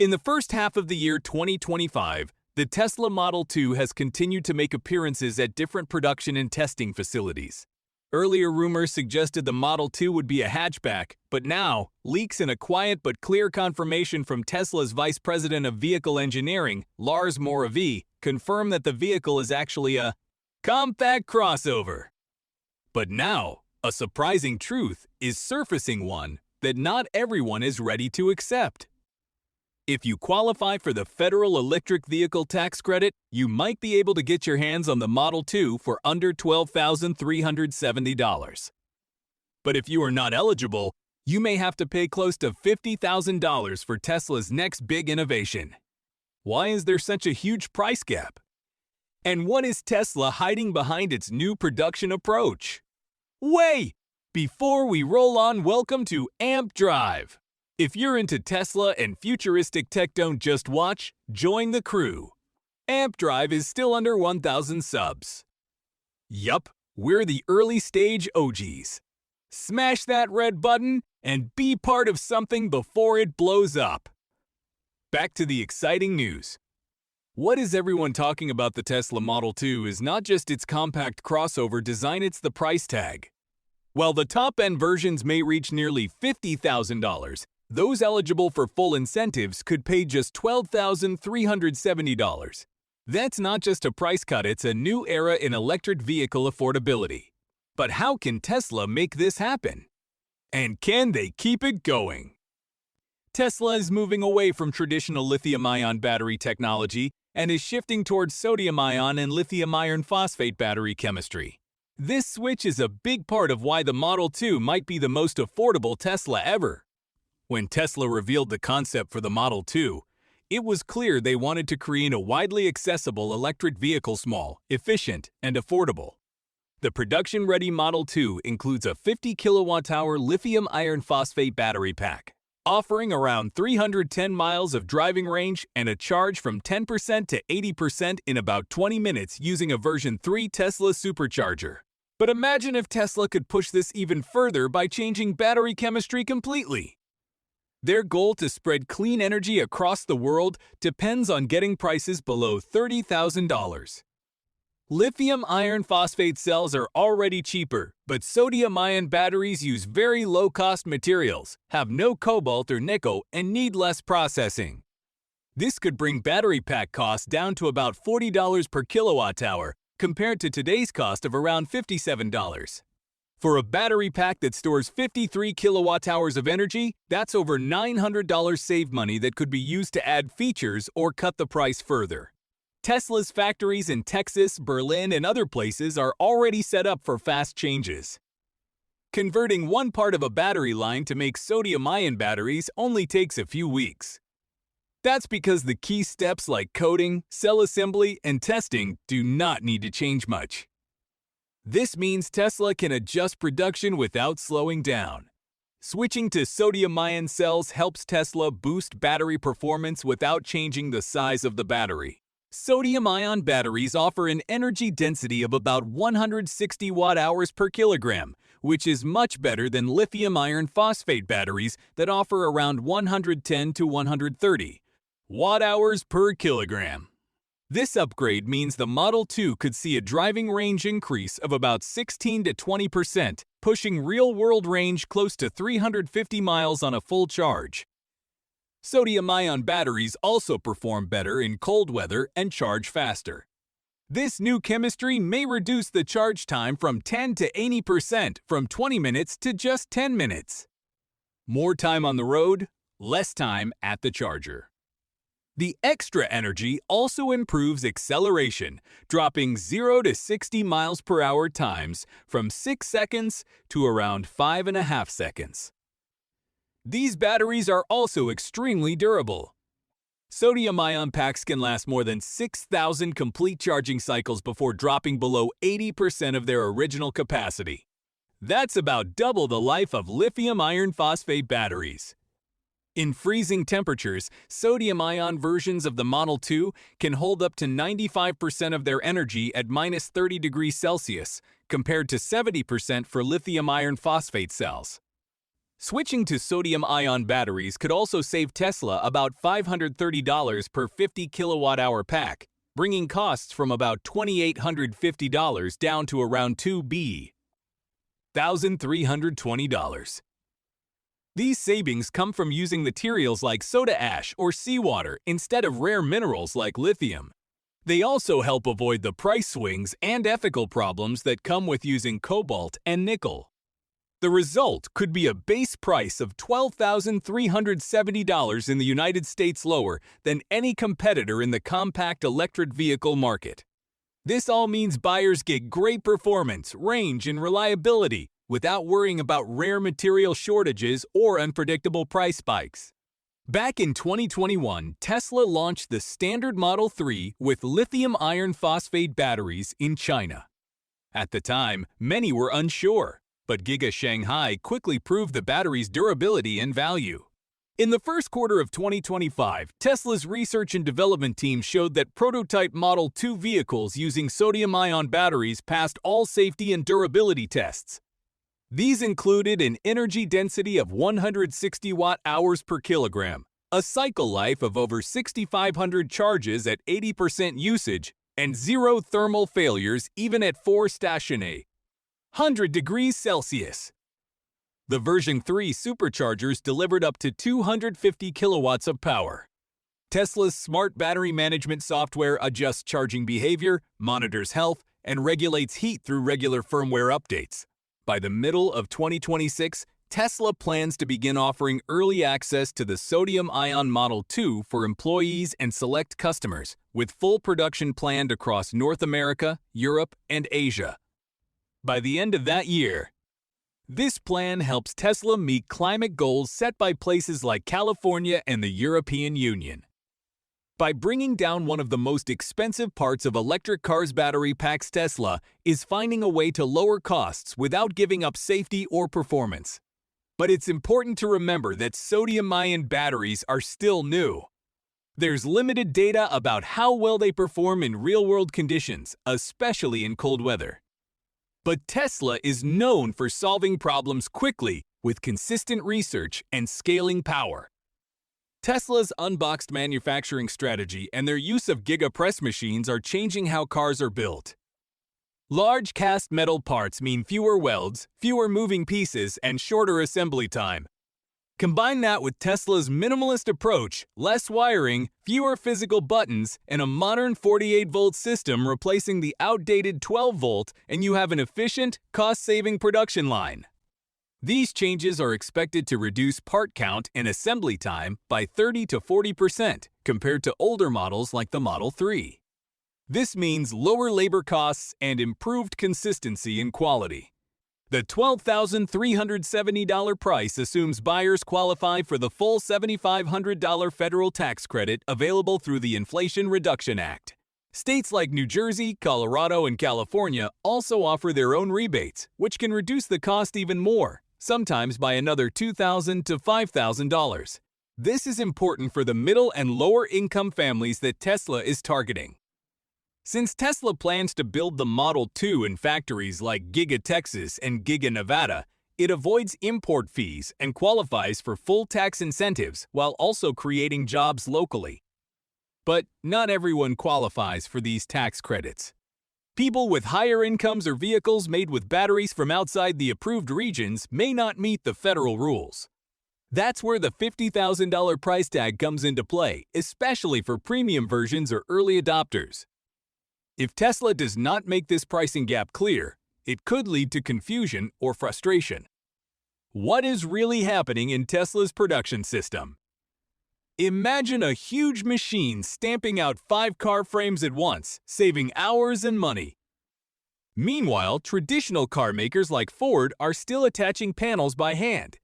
In the first half of the year 2025, the Tesla Model 2 has continued to make appearances at different production and testing facilities. Earlier rumors suggested the Model 2 would be a hatchback, but now, leaks and a quiet but clear confirmation from Tesla's Vice President of Vehicle Engineering, Lars Moravi, confirm that the vehicle is actually a compact crossover. But now, a surprising truth is surfacing, one that not everyone is ready to accept. If you qualify for the federal electric vehicle tax credit, you might be able to get your hands on the Model 2 for under $12,370. But if you are not eligible, you may have to pay close to $50,000 for Tesla's next big innovation. Why is there such a huge price gap? And what is Tesla hiding behind its new production approach? Wait! Before we roll on, welcome to AMP Drive. If you're into Tesla and futuristic tech, don't just watch, join the crew. AMP Drive is still under 1,000 subs. Yup, we're the early stage OGs. Smash that red button and be part of something before it blows up. Back to the exciting news. What is everyone talking about the Tesla Model 2 is not just its compact crossover design, it's the price tag. While the top-end versions may reach nearly $50,000, those eligible for full incentives could pay just $12,370. That's not just a price cut, it's a new era in electric vehicle affordability. But how can Tesla make this happen? And can they keep it going? Tesla is moving away from traditional lithium-ion battery technology and is shifting towards sodium-ion and lithium iron phosphate battery chemistry. This switch is a big part of why the Model 2 might be the most affordable Tesla ever. When Tesla revealed the concept for the Model 2, it was clear they wanted to create a widely accessible electric vehicle, small, efficient, and affordable. The production-ready Model 2 includes a 50 kilowatt-hour lithium iron phosphate battery pack, offering around 310 miles of driving range and a charge from 10% to 80% in about 20 minutes using a version 3 Tesla supercharger. But imagine if Tesla could push this even further by changing battery chemistry completely. Their goal to spread clean energy across the world depends on getting prices below $30,000. Lithium iron phosphate cells are already cheaper, but sodium-ion batteries use very low-cost materials, have no cobalt or nickel, and need less processing. This could bring battery pack costs down to about $40 per kilowatt-hour, compared to today's cost of around $57. For a battery pack that stores 53 kilowatt-hours of energy, that's over $900 saved money that could be used to add features or cut the price further. Tesla's factories in Texas, Berlin, and other places are already set up for fast changes. Converting one part of a battery line to make sodium-ion batteries only takes a few weeks. That's because the key steps like coating, cell assembly, and testing do not need to change much. This means Tesla can adjust production without slowing down. Switching to sodium-ion cells helps Tesla boost battery performance without changing the size of the battery. Sodium-ion batteries offer an energy density of about 160 watt-hours per kilogram, which is much better than lithium iron phosphate batteries that offer around 110 to 130 watt-hours per kilogram. This upgrade means the Model 2 could see a driving range increase of about 16 to 20%, pushing real-world range close to 350 miles on a full charge. Sodium-ion batteries also perform better in cold weather and charge faster. This new chemistry may reduce the charge time from 10 to 80%, from 20 minutes to just 10 minutes. More time on the road, less time at the charger. The extra energy also improves acceleration, dropping 0 to 60 miles per hour times from 6 seconds to around 5.5 seconds. These batteries are also extremely durable. Sodium-ion packs can last more than 6,000 complete charging cycles before dropping below 80% of their original capacity. That's about double the life of lithium iron phosphate batteries. In freezing temperatures, sodium-ion versions of the Model 2 can hold up to 95% of their energy at minus 30 degrees Celsius, compared to 70% for lithium iron phosphate cells. Switching to sodium-ion batteries could also save Tesla about $530 per 50 kilowatt-hour pack, bringing costs from about $2,850 down to around $2,320. These savings come from using materials like soda ash or seawater instead of rare minerals like lithium. They also help avoid the price swings and ethical problems that come with using cobalt and nickel. The result could be a base price of $12,370 in the United States, lower than any competitor in the compact electric vehicle market. This all means buyers get great performance, range, and reliability without worrying about rare material shortages or unpredictable price spikes. Back in 2021, Tesla launched the standard Model 3 with lithium iron phosphate batteries in China. At the time, many were unsure, but Giga Shanghai quickly proved the battery's durability and value. In the first quarter of 2025, Tesla's research and development team showed that prototype Model 2 vehicles using sodium-ion batteries passed all safety and durability tests. These included an energy density of 160 watt-hours per kilogram, a cycle life of over 6,500 charges at 80% usage, and zero thermal failures even at 4 stationary 100 degrees Celsius. The version 3 superchargers delivered up to 250 kilowatts of power. Tesla's smart battery management software adjusts charging behavior, monitors health, and regulates heat through regular firmware updates. By the middle of 2026, Tesla plans to begin offering early access to the sodium-ion Model 2 for employees and select customers, with full production planned across North America, Europe, and Asia. By the end of that year, this plan helps Tesla meet climate goals set by places like California and the European Union. By bringing down one of the most expensive parts of electric cars' battery packs, Tesla is finding a way to lower costs without giving up safety or performance. But it's important to remember that sodium-ion batteries are still new. There's limited data about how well they perform in real-world conditions, especially in cold weather. But Tesla is known for solving problems quickly with consistent research and scaling power. Tesla's unboxed manufacturing strategy and their use of Giga Press machines are changing how cars are built. Large cast metal parts mean fewer welds, fewer moving pieces, and shorter assembly time. Combine that with Tesla's minimalist approach, less wiring, fewer physical buttons, and a modern 48-volt system replacing the outdated 12-volt, and you have an efficient, cost-saving production line. These changes are expected to reduce part count and assembly time by 30 to 40% compared to older models like the Model 3. This means lower labor costs and improved consistency in quality. The $12,370 price assumes buyers qualify for the full $7,500 federal tax credit available through the Inflation Reduction Act. States like New Jersey, Colorado, and California also offer their own rebates, which can reduce the cost even more, sometimes by another $2,000 to $5,000. This is important for the middle and lower income families that Tesla is targeting. Since Tesla plans to build the Model 2 in factories like Giga Texas and Giga Nevada, it avoids import fees and qualifies for full tax incentives while also creating jobs locally. But not everyone qualifies for these tax credits. People with higher incomes or vehicles made with batteries from outside the approved regions may not meet the federal rules. That's where the $50,000 price tag comes into play, especially for premium versions or early adopters. If Tesla does not make this pricing gap clear, it could lead to confusion or frustration. What is really happening in Tesla's production system? Imagine a huge machine stamping out 5 car frames at once, saving hours and money. Meanwhile, traditional car makers like Ford are still attaching panels by hand.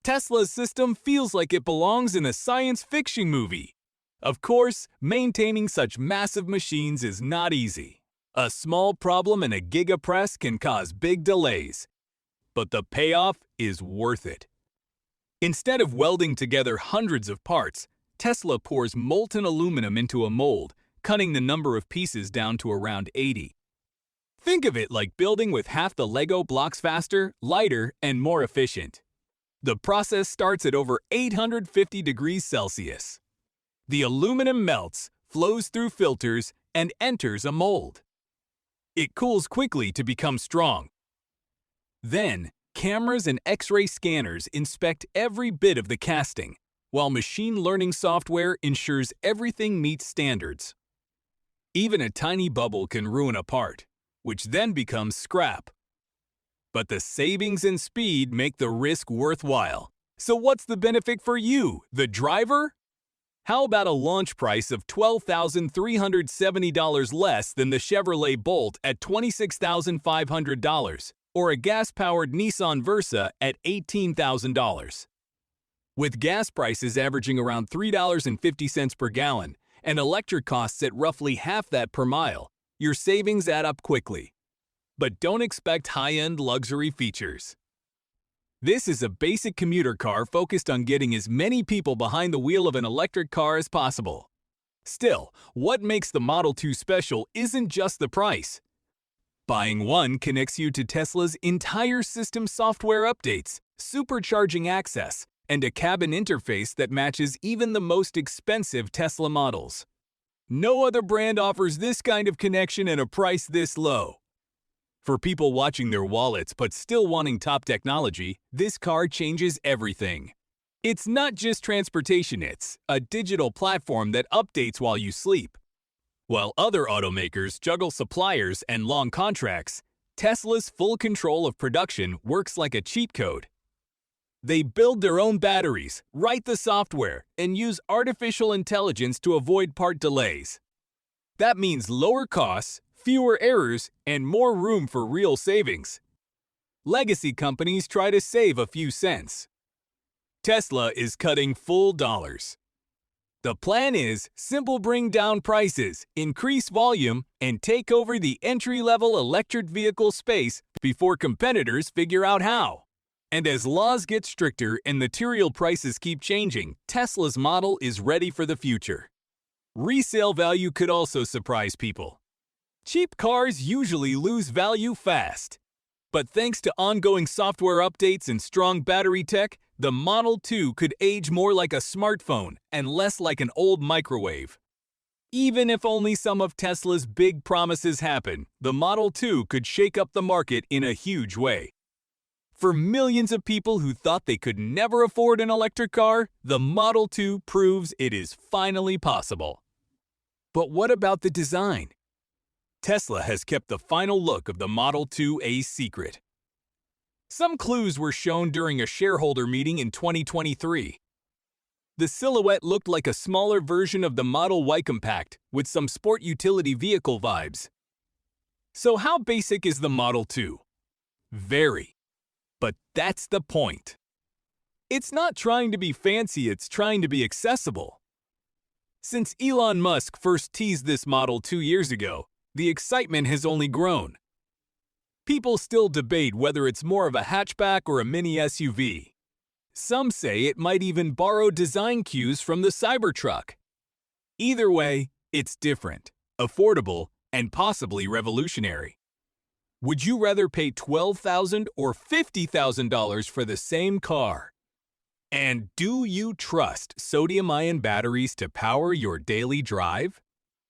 Tesla's system feels like it belongs in a science fiction movie. Of course, maintaining such massive machines is not easy. A small problem in a Giga Press can cause big delays. But the payoff is worth it. Instead of welding together hundreds of parts, Tesla pours molten aluminum into a mold, cutting the number of pieces down to around 80. Think of it like building with half the Lego blocks faster, lighter, and more efficient. The process starts at over 850 degrees Celsius. The aluminum melts, flows through filters, and enters a mold. It cools quickly to become strong. Then, cameras and X-ray scanners inspect every bit of the casting, while machine learning software ensures everything meets standards. Even a tiny bubble can ruin a part, which then becomes scrap. But the savings and speed make the risk worthwhile. So what's the benefit for you, the driver? How about a launch price of $12,370 less than the Chevrolet Bolt at $26,500, or a gas-powered Nissan Versa at $18,000? With gas prices averaging around $3.50 per gallon and electric costs at roughly half that per mile, your savings add up quickly. But don't expect high-end luxury features. This is a basic commuter car focused on getting as many people behind the wheel of an electric car as possible. Still, what makes the Model 2 special isn't just the price. Buying one connects you to Tesla's entire system software updates, supercharging access, and a cabin interface that matches even the most expensive Tesla models. No other brand offers this kind of connection at a price this low. For people watching their wallets but still wanting top technology, this car changes everything. It's not just transportation, it's a digital platform that updates while you sleep. While other automakers juggle suppliers and long contracts, Tesla's full control of production works like a cheat code. They build their own batteries, write the software, and use artificial intelligence to avoid part delays. That means lower costs, fewer errors, and more room for real savings. Legacy companies try to save a few cents. Tesla is cutting full dollars. The plan is simple: bring down prices, increase volume, and take over the entry-level electric vehicle space before competitors figure out how. And as laws get stricter and material prices keep changing, Tesla's model is ready for the future. Resale value could also surprise people. Cheap cars usually lose value fast. But thanks to ongoing software updates and strong battery tech, the Model 2 could age more like a smartphone and less like an old microwave. Even if only some of Tesla's big promises happen, the Model 2 could shake up the market in a huge way. For millions of people who thought they could never afford an electric car, the Model 2 proves it is finally possible. But what about the design? Tesla has kept the final look of the Model 2 a secret. Some clues were shown during a shareholder meeting in 2023. The silhouette looked like a smaller version of the Model Y Compact with some sport utility vehicle vibes. So how basic is the Model 2? Very. But that's the point. It's not trying to be fancy, it's trying to be accessible. Since Elon Musk first teased this model 2 years ago, the excitement has only grown. People still debate whether it's more of a hatchback or a mini SUV. Some say it might even borrow design cues from the Cybertruck. Either way, it's different, affordable, and possibly revolutionary. Would you rather pay $12,000 or $50,000 for the same car? And do you trust sodium-ion batteries to power your daily drive?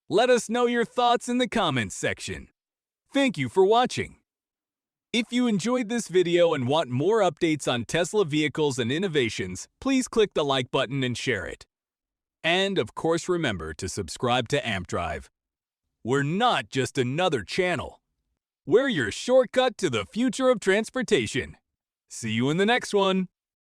Let us know your thoughts in the comments section. Thank you for watching. If you enjoyed this video and want more updates on Tesla vehicles and innovations, please click the like button and share it. And of course, remember to subscribe to AmpDrive. We're not just another channel. We're your shortcut to the future of transportation. See you in the next one.